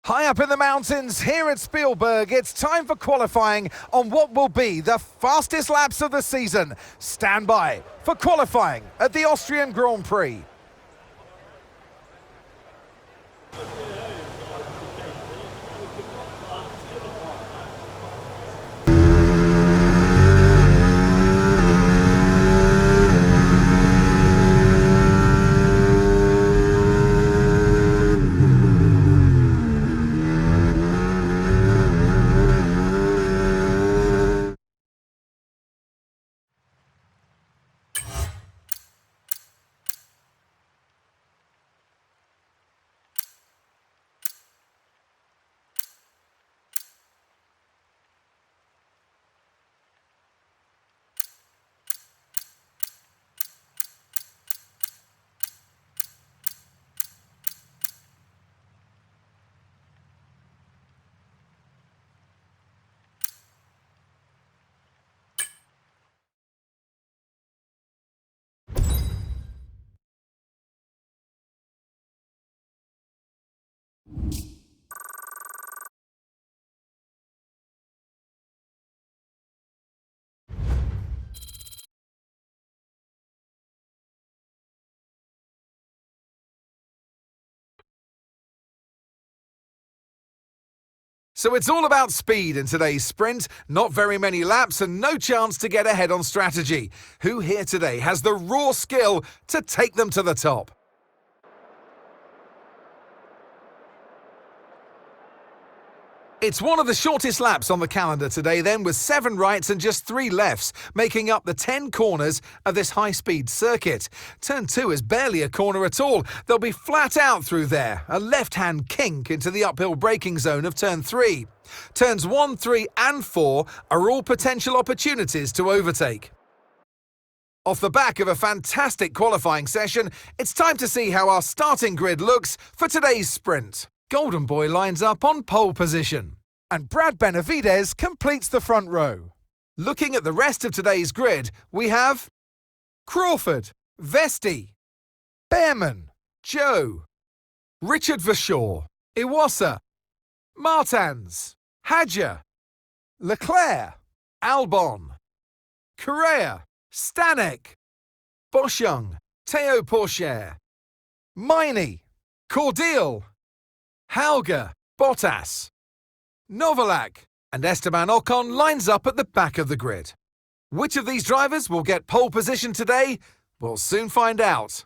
High up in the mountains here at Spielberg, it's time for qualifying on what will be the fastest laps of the season. Stand by for qualifying at the Austrian Grand Prix. So it's all about speed in today's sprint, not very many laps and no chance to get ahead on strategy. Who here today has the raw skill to take them to the top? It's one of the shortest laps on the calendar today then, with 7 rights and just 3 lefts, making up the 10 corners of this high-speed circuit. Turn 2 is barely a corner at all. They'll be flat out through there, a left-hand kink into the uphill braking zone of Turn 3. Turns 1, 3 and 4 are all potential opportunities to overtake. Off the back of a fantastic qualifying session, it's time to see how our starting grid looks for today's sprint. Golden Boy lines up on pole position, and Brad Benavides completes the front row. Looking at the rest of today's grid, we have Crawford, Vesti, Behrman, Joe, Richard Verschoor, Iwasa, Martins, Hadja, Leclerc, Albon, Correa, Stanek, Boschung, Theo Pourchaire, Miney, Cordial, Hauger, Bottas, Novalak, and Esteban Ocon lines up at the back of the grid. Which of these drivers will get pole position today? We'll soon find out.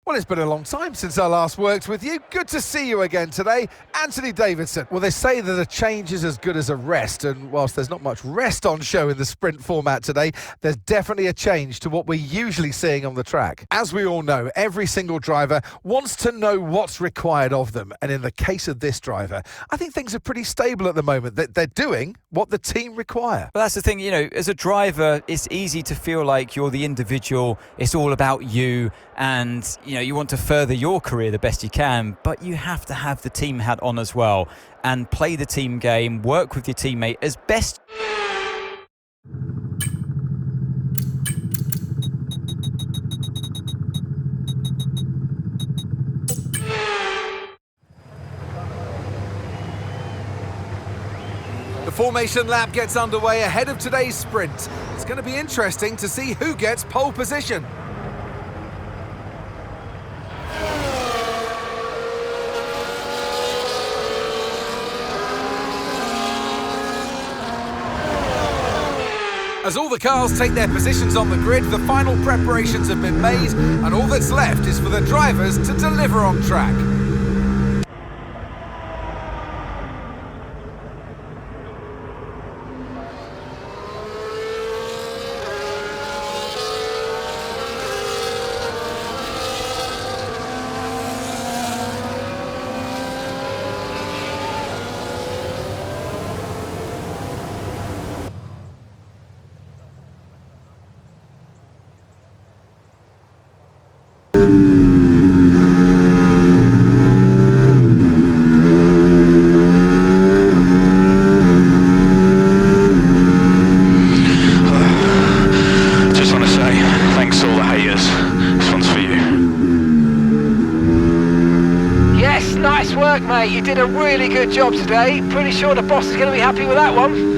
Well, it's been a long time since I last worked with you. Good to see you again today. Anthony Davidson. Well, they say that a change is as good as a rest, and whilst there's not much rest on show in the sprint format today, there's definitely a change to what we're usually seeing on the track. As we all know, every single driver wants to know what's required of them, and in the case of this driver, I think things are pretty stable at the moment. They're doing what the team require. But that's the thing, as a driver, it's easy to feel like you're the individual, it's all about you, and you want to further your career the best you can, but you have to have the team hat on as well and play the team game, work with your teammate as best. The formation lap gets underway ahead of today's sprint. It's going to be interesting to see who gets pole position. As all the cars take their positions on the grid, the final preparations have been made, and all that's left is for the drivers to deliver on track. Nice work, mate. You did a really good job today. Pretty sure the boss is going to be happy with that one.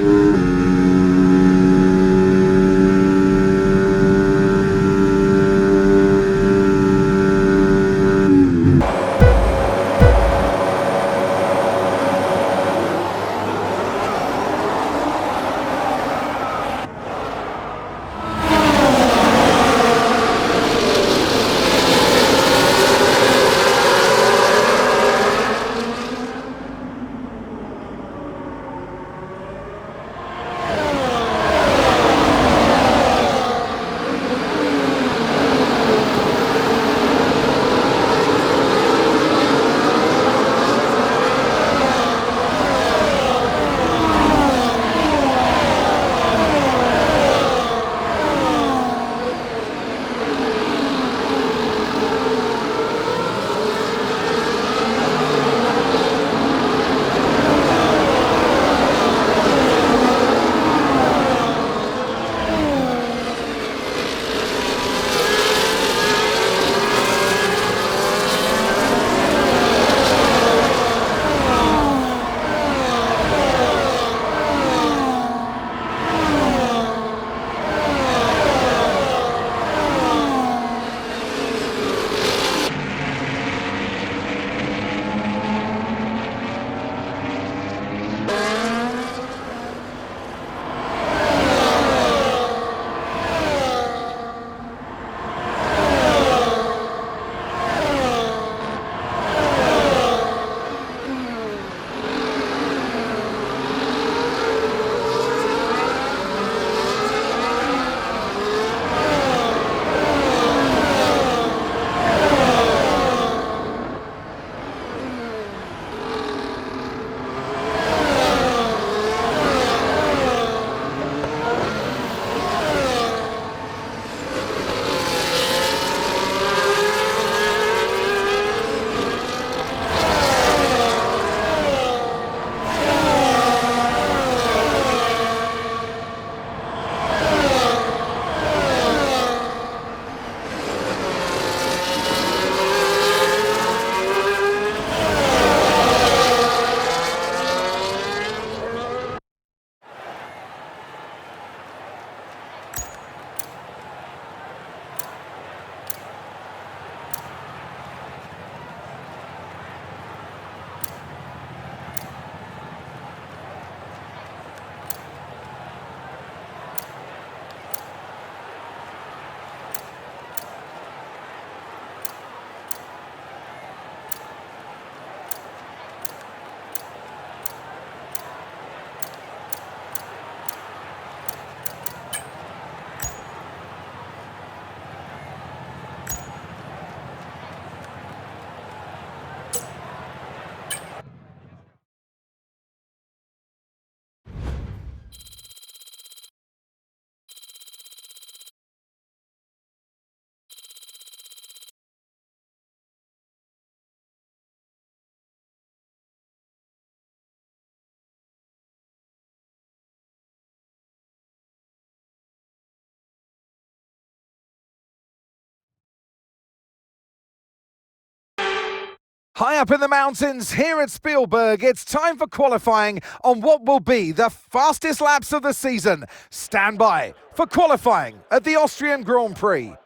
High up in the mountains here at Spielberg, it's time for qualifying on what will be the fastest laps of the season. Stand by for qualifying at the Austrian Grand Prix.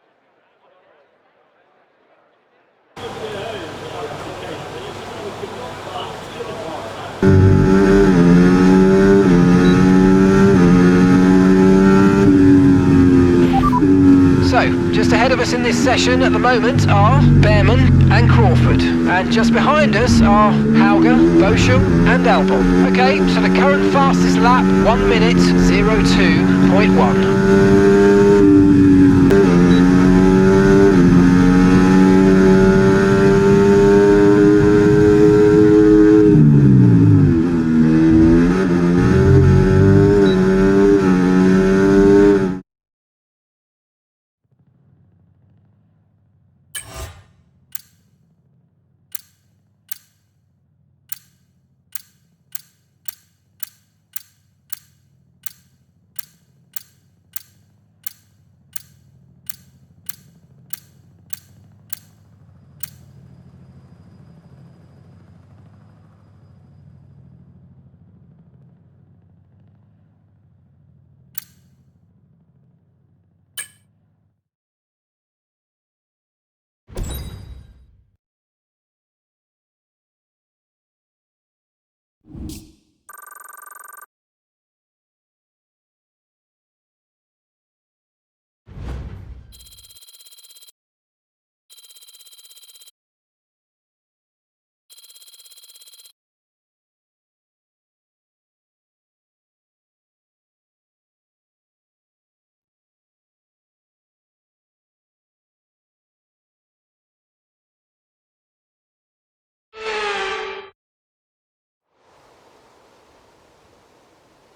So, just ahead of us in this session at the moment are Behrman and Crawford. And just behind us are Hauger, Boschel and Albon. Okay, so the current fastest lap, 1 minute 02.1.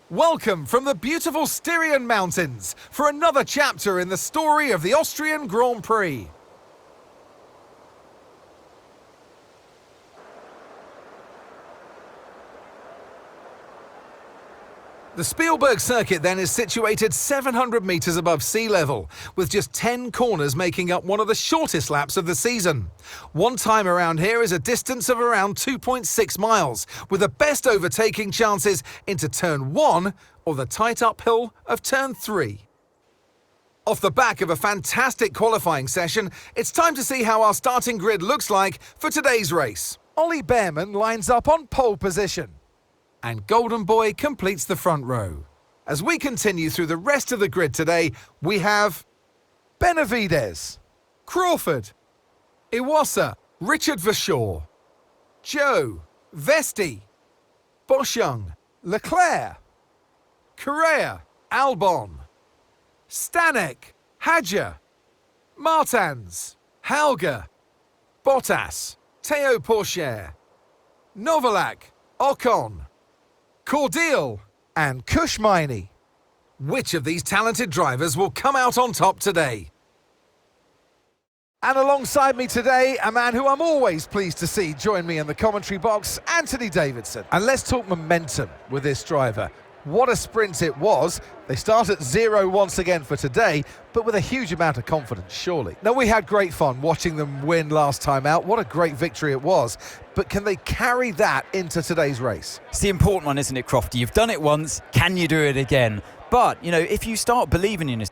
Welcome from the beautiful Styrian Mountains for another chapter in the story of the Austrian Grand Prix. The Spielberg circuit then is situated 700 metres above sea level, with just 10 corners making up one of the shortest laps of the season. One time around here is a distance of around 2.6 miles, with the best overtaking chances into turn 1 or the tight uphill of turn 3. Off the back of a fantastic qualifying session, it's time to see how our starting grid looks like for today's race. Ollie Bearman lines up on pole position, and Golden Boy completes the front row. As we continue through the rest of the grid today, we have Benavides, Crawford, Iwasa, Richard Verschoor, Joe, Vesti, Boschung, Leclerc, Correa, Albon, Stanek, Hadja, Martins, Hauger, Bottas, Théo Pourchaire, Novalak, Ocon, Cordial and Kushmaini. Which of these talented drivers will come out on top today? And alongside me today, a man who I'm always pleased to see join me in the commentary box, Anthony Davidson. And let's talk momentum with this driver. What a sprint it was. They start at 0 once again for today, but with a huge amount of confidence, surely. Now, we had great fun watching them win last time out. What a great victory it was. But can they carry that into today's race? It's the important one, isn't it, Crofty? You've done it once, can you do it again? But, you know, if you start believing in this...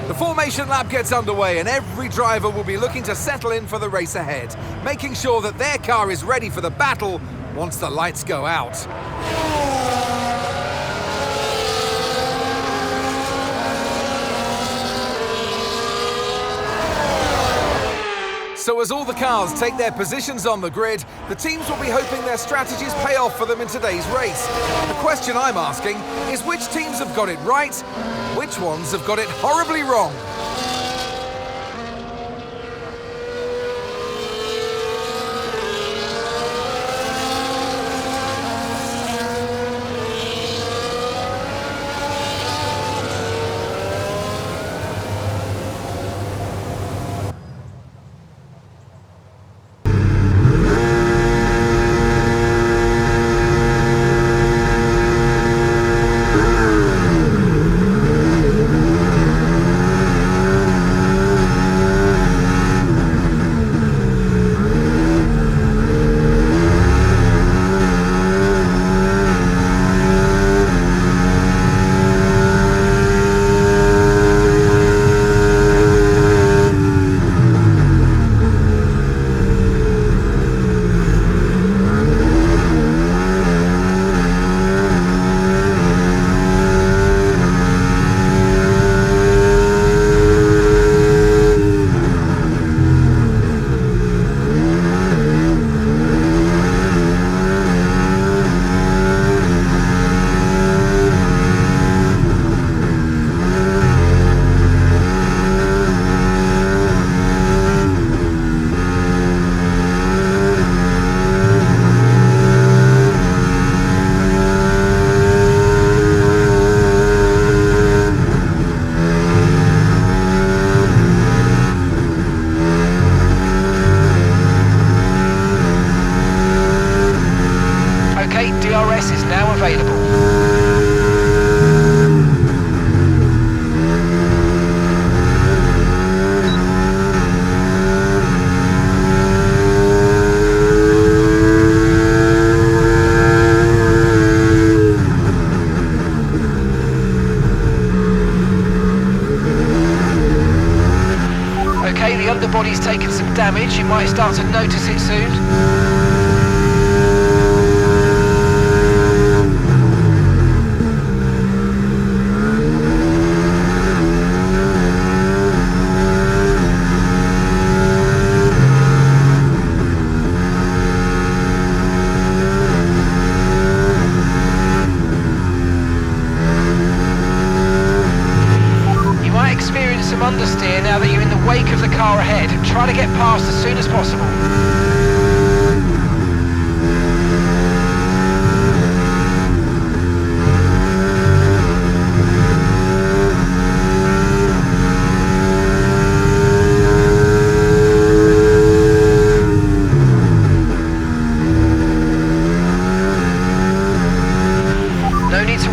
The formation lap gets underway and every driver will be looking to settle in for the race ahead, making sure that their car is ready for the battle once the lights go out. So as all the cars take their positions on the grid, the teams will be hoping their strategies pay off for them in today's race. The question I'm asking is which teams have got it right, which ones have got it horribly wrong? Body's taken some damage, you might start to notice it soon.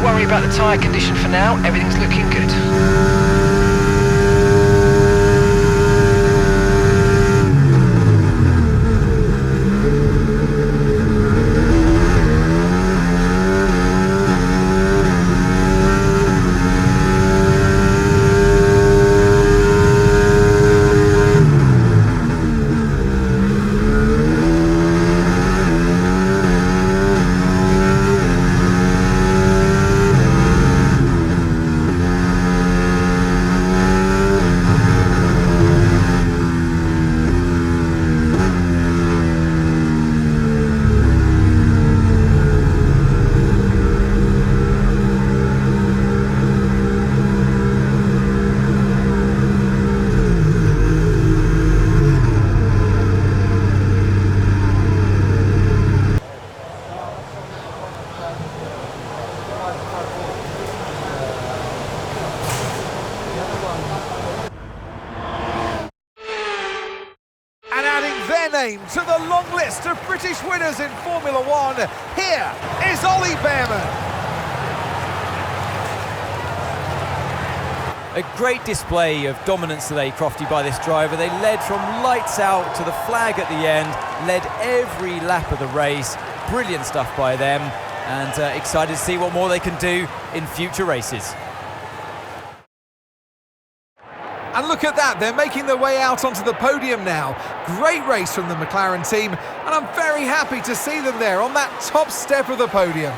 worry about the tyre condition for now. Everything's looking good. And adding their name to the long list of British winners in Formula One, here is Ollie Bearman. A great display of dominance today, Crofty, by this driver. They led from lights out to the flag at the end, led every lap of the race. Brilliant stuff by them, and excited to see what more they can do in future races. And look at that, they're making their way out onto the podium now. Great race from the McLaren team, and I'm very happy to see them there on that top step of the podium.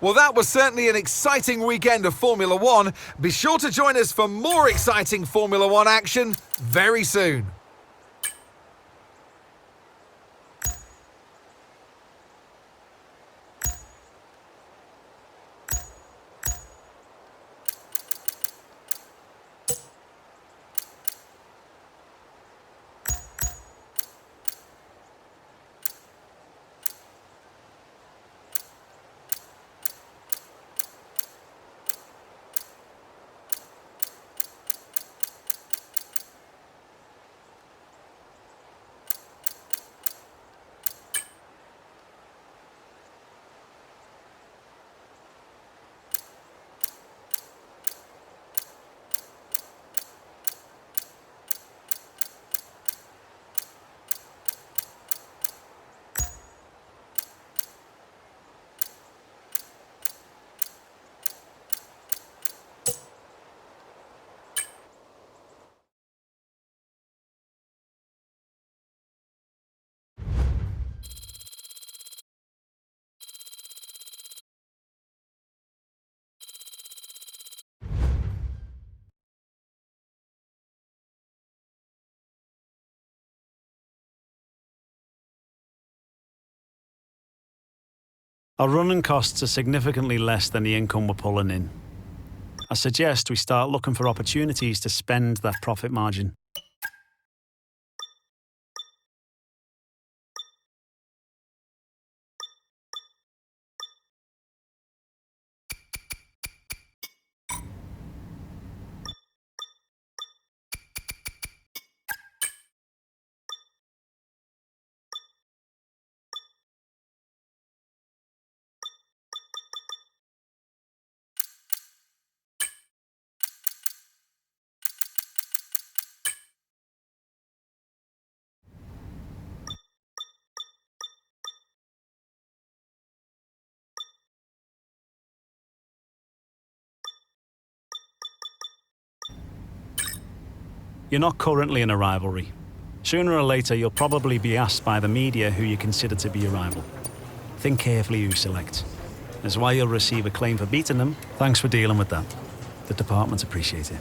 Well, that was certainly an exciting weekend of Formula One. Be sure to join us for more exciting Formula One action very soon. Our running costs are significantly less than the income we're pulling in. I suggest we start looking for opportunities to spend that profit margin. You're not currently in a rivalry. Sooner or later, you'll probably be asked by the media who you consider to be your rival. Think carefully who you select. As while you'll receive a claim for beating them, thanks for dealing with that. The department appreciates it.